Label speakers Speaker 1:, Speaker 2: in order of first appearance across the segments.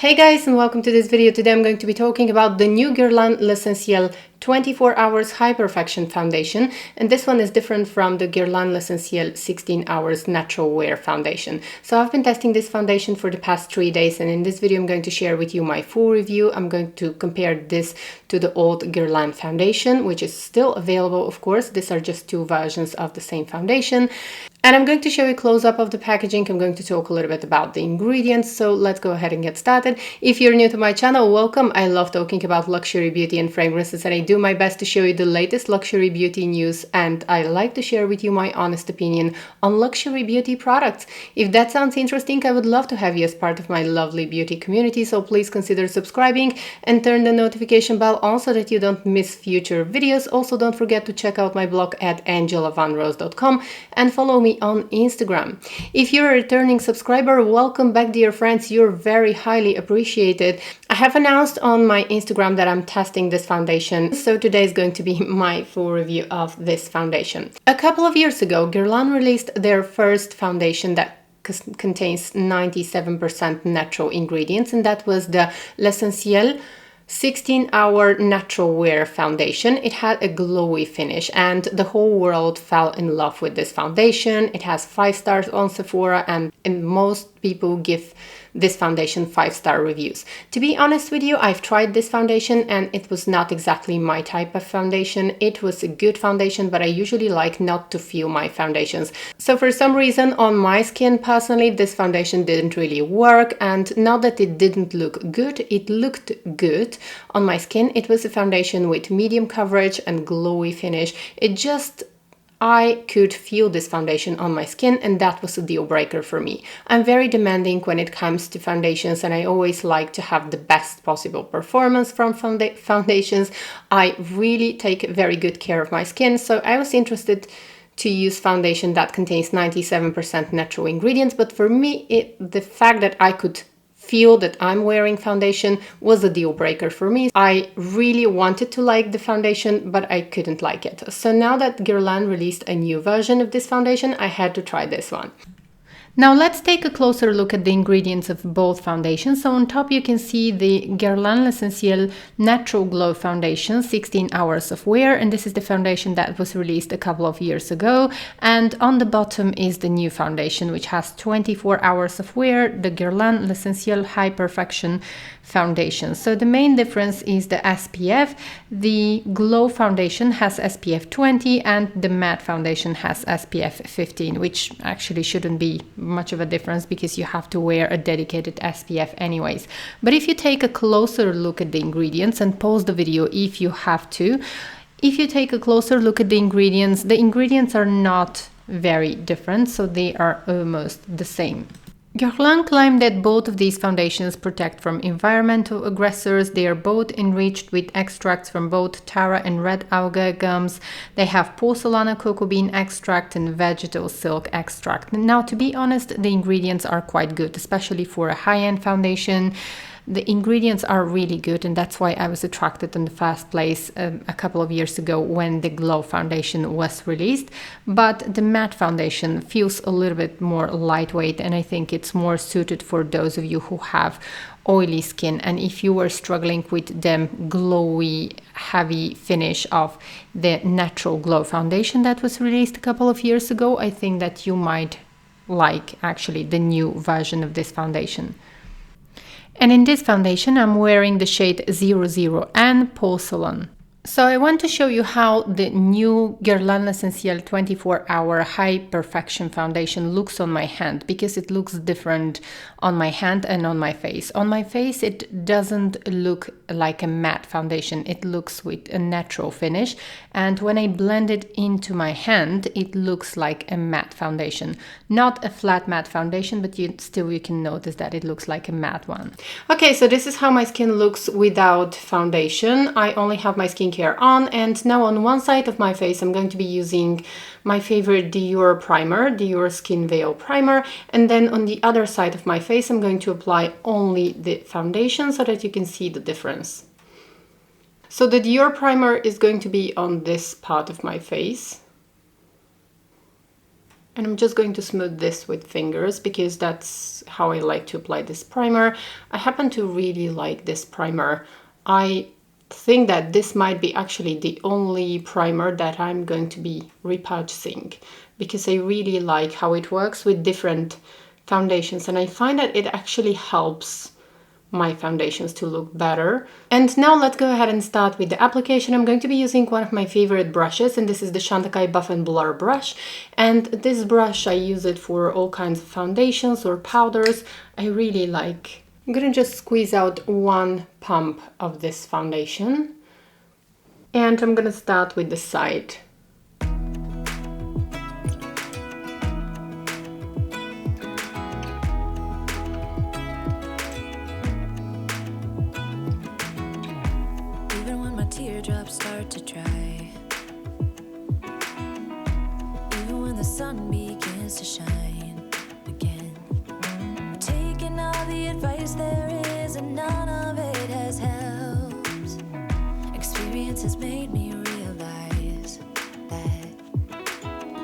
Speaker 1: Hey guys, and welcome to this video. Today I'm going to be talking about the new Guerlain L'Essentiel 24 Hours High Perfection Foundation, and this one is different from the Guerlain L'Essentiel 16 Hours Natural Wear Foundation. So I've been testing this foundation for the past 3 days, and in this video I'm going to share with you my full review. I'm going to compare this to the old Guerlain foundation, which is still available, of course. These are just two versions of the same foundation. And I'm going to show you a close-up of the packaging. I'm going to talk a little bit about the ingredients, so let's go ahead and get started. If you're new to my channel, welcome. I love talking about luxury beauty and fragrances, and I do my best to show you the latest luxury beauty news, and I like to share with you my honest opinion on luxury beauty products. If that sounds interesting, I would love to have you as part of my lovely beauty community, so please consider subscribing and turn the notification bell on so that you don't miss future videos. Also, don't forget to check out my blog at angelavanrose.com and follow me on Instagram. If you're a returning subscriber, welcome back, dear friends. You're very highly appreciated. I have announced on my Instagram that I'm testing this foundation, so today is going to be my full review of this foundation. A couple of years ago, Guerlain released their first foundation that contains 97% natural ingredients, and that was the L'Essentiel 16-hour natural wear foundation. It had a glowy finish and the whole world fell in love with this foundation. It has 5 stars on Sephora, and most people give this foundation 5-star reviews. To be honest with you, I've tried this foundation and it was not exactly my type of foundation. It was a good foundation, but I usually like not to feel my foundations. So for some reason on my skin personally, this foundation didn't really work, and not that it didn't look good, it looked good on my skin. It was a foundation with medium coverage and glowy finish. I could feel this foundation on my skin, and that was a deal breaker for me. I'm very demanding when it comes to foundations, and I always like to have the best possible performance from foundations. I really take very good care of my skin, so I was interested to use foundation that contains 97% natural ingredients, but for me, the fact that I could feel that I'm wearing foundation was a deal breaker for me. I really wanted to like the foundation, but I couldn't like it. So now that Guerlain released a new version of this foundation, I had to try this one. Now let's take a closer look at the ingredients of both foundations. So on top you can see the Guerlain L'Essentiel Natural Glow Foundation, 16 hours of wear, and this is the foundation that was released a couple of years ago. And on the bottom is the new foundation, which has 24 hours of wear, the Guerlain L'Essentiel High Perfection Foundation. So the main difference is the SPF. The Glow Foundation has SPF 20 and the Matte Foundation has SPF 15, which actually shouldn't be much of a difference because you have to wear a dedicated SPF anyways. But if you take a closer look at the ingredients, and pause the video if you have to, if you take a closer look at the ingredients are not very different, so they are almost the same. Guerlain claimed that both of these foundations protect from environmental aggressors. They are both enriched with extracts from both Tara and red algae gums. They have Porcelana Cocoa Bean Extract and Vegetal Silk Extract. Now, to be honest, the ingredients are quite good, especially for a high-end foundation. The ingredients are really good, and that's why I was attracted in the first place a couple of years ago when the Glow foundation was released. But the matte foundation feels a little bit more lightweight, and I think it's more suited for those of you who have oily skin, and if you were struggling with the glowy, heavy finish of the Natural Glow foundation that was released a couple of years ago, I think that you might like actually the new version of this foundation. And in this foundation, I'm wearing the shade 00N Porcelain. So I want to show you how the new Guerlain L'Essentiel 24-hour High Perfection Foundation looks on my hand, because it looks different on my hand and on my face. On my face, it doesn't look like a matte foundation. It looks with a natural finish. And when I blend it into my hand, it looks like a matte foundation. Not a flat matte foundation, but you can notice that it looks like a matte one. Okay, so this is how my skin looks without foundation. I only have my skin skincare on, and now on one side of my face I'm going to be using my favorite Dior primer, Dior Skin Veil Primer, and then on the other side of my face I'm going to apply only the foundation so that you can see the difference. So the Dior primer is going to be on this part of my face. And I'm just going to smooth this with fingers because that's how I like to apply this primer. I happen to really like this primer. I think that this might be actually the only primer that I'm going to be repurchasing because I really like how it works with different foundations, and I find that it actually helps my foundations to look better. And now let's go ahead and start with the application. I'm going to be using one of my favorite brushes, and this is the Chantecaille Buff and Blur brush. And this brush, I use it for all kinds of foundations or powders. I really like. I'm gonna just squeeze out one pump of this foundation. And I'm gonna start with the side.
Speaker 2: Teardrops start to dry, even when the sun begins to shine again. Taking all the advice there is, and none of it has helped. Experience has made me realize that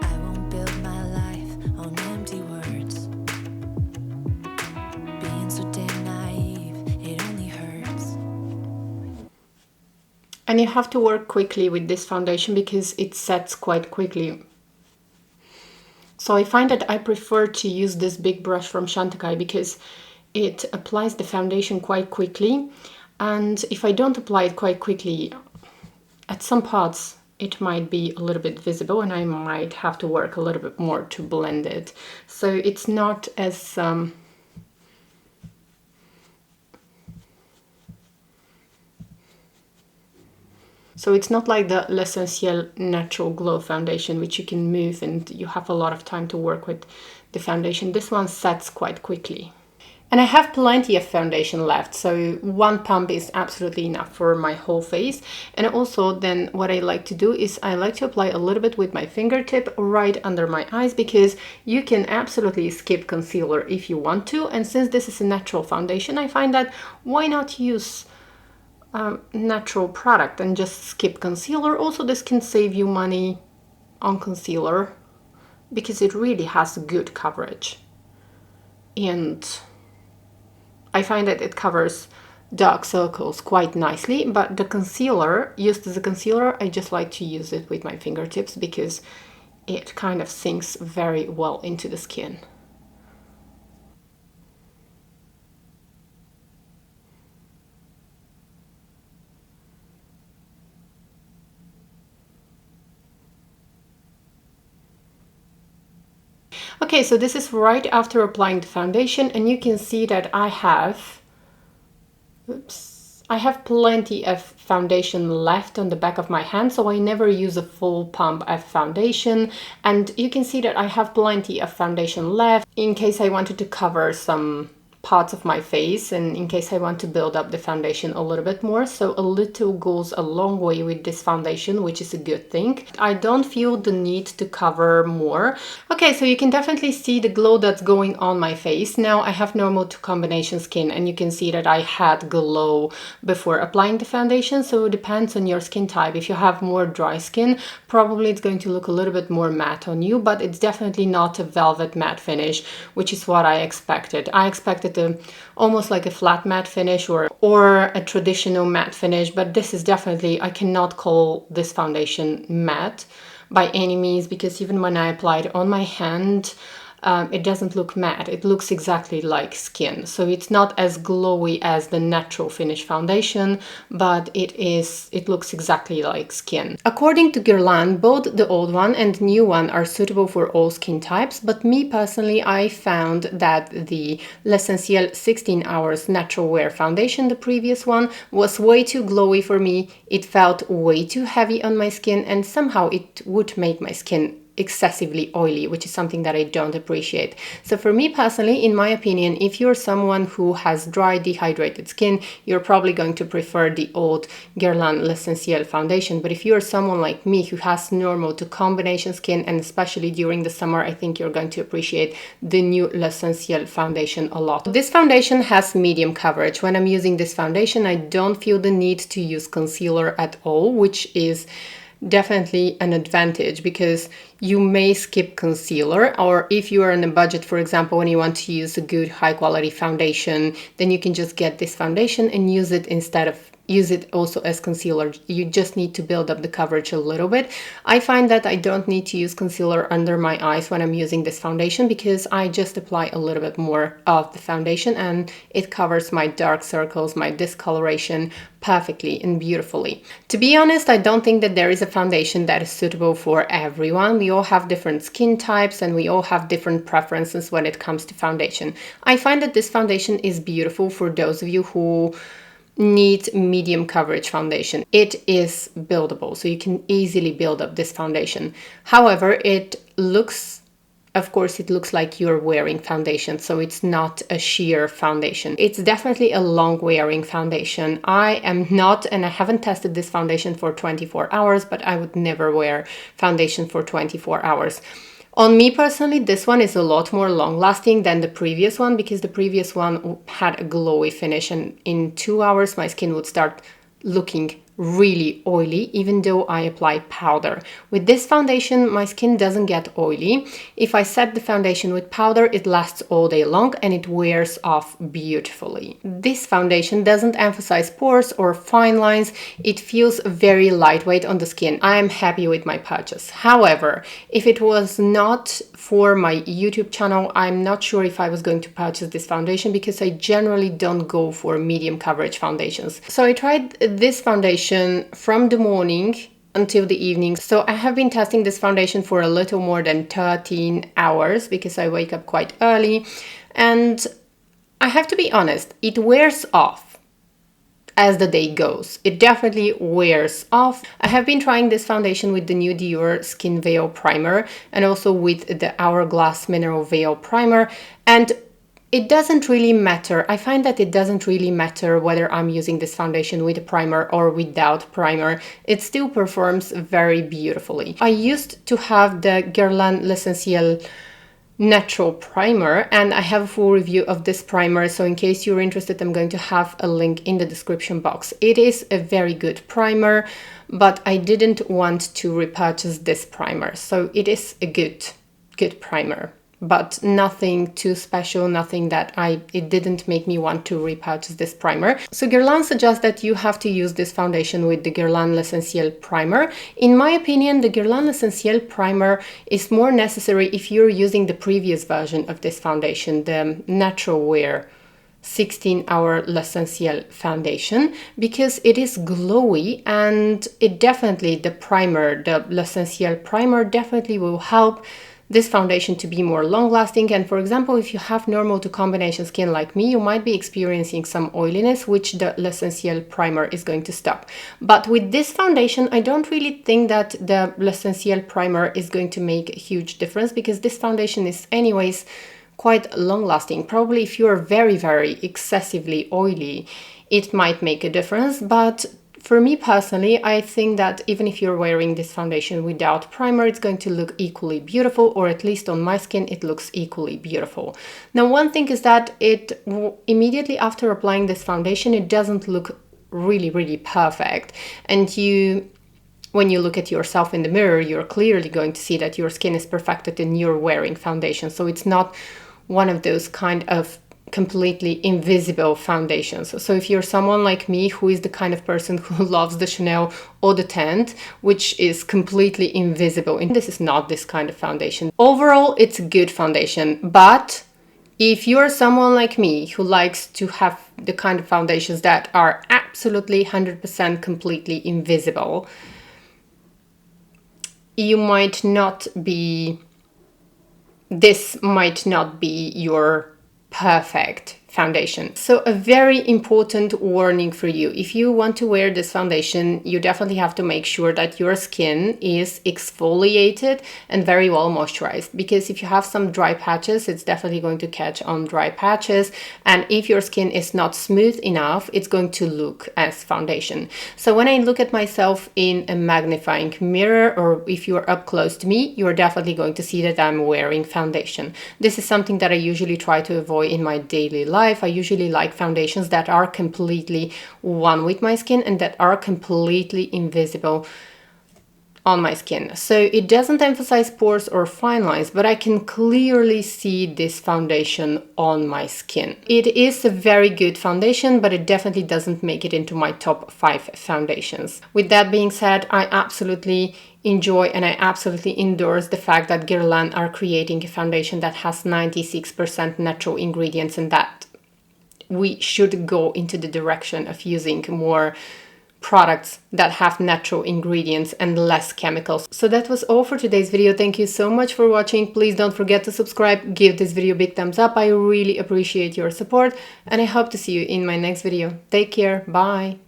Speaker 2: I won't build my life on empty words. Being so damn naive, it only hurts.
Speaker 1: And you have to work quickly with this foundation because it sets quite quickly. So I find that I prefer to use this big brush from Chantecaille because it applies the foundation quite quickly. And if I don't apply it quite quickly, at some parts it might be a little bit visible and I might have to work a little bit more to blend it. So it's not as... So it's not like the L'Essentiel Natural Glow Foundation, which you can move and you have a lot of time to work with the foundation. This one sets quite quickly. And I have plenty of foundation left, so one pump is absolutely enough for my whole face. And also then what I like to do is I like to apply a little bit with my fingertip right under my eyes, because you can absolutely skip concealer if you want to. And since this is a natural foundation, I find that why not use natural product and just skip concealer. Also, this can save you money on concealer because it really has good coverage, and I find that it covers dark circles quite nicely. But the concealer, used as a concealer, I just like to use it with my fingertips because it kind of sinks very well into the skin. Okay, so this is right after applying the foundation, and you can see that I have plenty of foundation left on the back of my hand, so I never use a full pump of foundation. And you can see that I have plenty of foundation left in case I wanted to cover some parts of my face and in case I want to build up the foundation a little bit more. So a little goes a long way with this foundation, which is a good thing. I don't feel the need to cover more. Okay, so you can definitely see the glow that's going on my face. Now I have normal to combination skin, and you can see that I had glow before applying the foundation. So it depends on your skin type. If you have more dry skin, probably it's going to look a little bit more matte on you, but it's definitely not a velvet matte finish, which is what I expected. I expected almost like a flat matte finish or a traditional matte finish, but this is definitely, I cannot call this foundation matte by any means, because even when I apply it on my hand, it doesn't look matte. It looks exactly like skin. So it's not as glowy as the natural finish foundation, but it looks exactly like skin. According to Guerlain, both the old one and new one are suitable for all skin types, but me personally, I found that the L'Essentiel 16 Hours Natural Wear Foundation, the previous one, was way too glowy for me. It felt way too heavy on my skin, and somehow it would make my skin excessively oily, which is something that I don't appreciate. So for me personally, in my opinion, if you're someone who has dry, dehydrated skin, you're probably going to prefer the old Guerlain L'Essentiel foundation. But if you're someone like me who has normal to combination skin, and especially during the summer, I think you're going to appreciate the new L'Essentiel foundation a lot. This foundation has medium coverage. When I'm using this foundation, I don't feel the need to use concealer at all, which is definitely an advantage because you may skip concealer, or if you are on a budget, for example, when you want to use a good high quality foundation, then you can just get this foundation and use it instead of use it also as concealer. You just need to build up the coverage a little bit. I find that I don't need to use concealer under my eyes when I'm using this foundation because I just apply a little bit more of the foundation and it covers my dark circles, my discoloration perfectly and beautifully. To be honest, I don't think that there is a foundation that is suitable for everyone. We all have different skin types and we all have different preferences when it comes to foundation. I find that this foundation is beautiful for those of you who need medium coverage foundation. It is buildable, so you can easily build up this foundation. However, of course, it looks like you're wearing foundation, so it's not a sheer foundation. It's definitely a long wearing foundation. I am not, and I haven't tested this foundation for 24 hours, but I would never wear foundation for 24 hours. On me personally, this one is a lot more long lasting than the previous one because the previous one had a glowy finish and in 2 hours my skin would start looking really oily even though I apply powder. With this foundation, my skin doesn't get oily. If I set the foundation with powder, it lasts all day long and it wears off beautifully. This foundation doesn't emphasize pores or fine lines. It feels very lightweight on the skin. I am happy with my purchase. However, if it was not for my YouTube channel, I'm not sure if I was going to purchase this foundation because I generally don't go for medium coverage foundations. So I tried this foundation from the morning until the evening. So I have been testing this foundation for a little more than 13 hours because I wake up quite early, and I have to be honest, it wears off as the day goes. It definitely wears off. I have been trying this foundation with the new Dior Skin Veil Primer and also with the Hourglass Mineral Veil Primer, and it doesn't really matter. I find that it doesn't really matter whether I'm using this foundation with a primer or without primer. It still performs very beautifully. I used to have the Guerlain L'Essentiel Natural Primer, and I have a full review of this primer, so in case you're interested, I'm going to have a link in the description box. It is a very good primer, but I didn't want to repurchase this primer, so it is a good primer, but nothing too special, nothing that it didn't make me want to repurchase this primer. So Guerlain suggests that you have to use this foundation with the Guerlain L'Essentiel Primer. In my opinion, the Guerlain L'Essentiel Primer is more necessary if you're using the previous version of this foundation, the Natural Wear 16-hour L'Essentiel foundation, because it is glowy and it definitely, the L'Essentiel Primer definitely will help this foundation to be more long-lasting. And for example, if you have normal to combination skin like me, you might be experiencing some oiliness, which the L'Essentiel Primer is going to stop. But with this foundation, I don't really think that the L'Essentiel Primer is going to make a huge difference because this foundation is anyways quite long-lasting. Probably if you're very, very excessively oily, it might make a difference, but for me personally, I think that even if you're wearing this foundation without primer, it's going to look equally beautiful, or at least on my skin, it looks equally beautiful. Now, one thing is that immediately after applying this foundation, it doesn't look really, really perfect. And when you look at yourself in the mirror, you're clearly going to see that your skin is perfected and you're wearing foundation. So it's not one of those kind of completely invisible foundations. So if you're someone like me who is the kind of person who loves the Chanel Eau de Teint, which is completely invisible, and this is not this kind of foundation. Overall, it's a good foundation, but if you're someone like me who likes to have the kind of foundations that are absolutely 100% completely invisible, this might not be your perfect foundation. So a very important warning for you. If you want to wear this foundation, you definitely have to make sure that your skin is exfoliated and very well moisturized, because if you have some dry patches, it's definitely going to catch on dry patches, and if your skin is not smooth enough, it's going to look as foundation. So when I look at myself in a magnifying mirror, or if you're up close to me, you're definitely going to see that I'm wearing foundation. This is something that I usually try to avoid in my daily life. I usually like foundations that are completely one with my skin and that are completely invisible on my skin. So it doesn't emphasize pores or fine lines, but I can clearly see this foundation on my skin. It is a very good foundation, but it definitely doesn't make it into my top 5 foundations. With that being said, I absolutely enjoy and I absolutely endorse the fact that Guerlain are creating a foundation that has 96% natural ingredients, and that we should go into the direction of using more products that have natural ingredients and less chemicals. So that was all for today's video. Thank you so much for watching. Please don't forget to subscribe, give this video a big thumbs up. I really appreciate your support, and I hope to see you in my next video. Take care. Bye.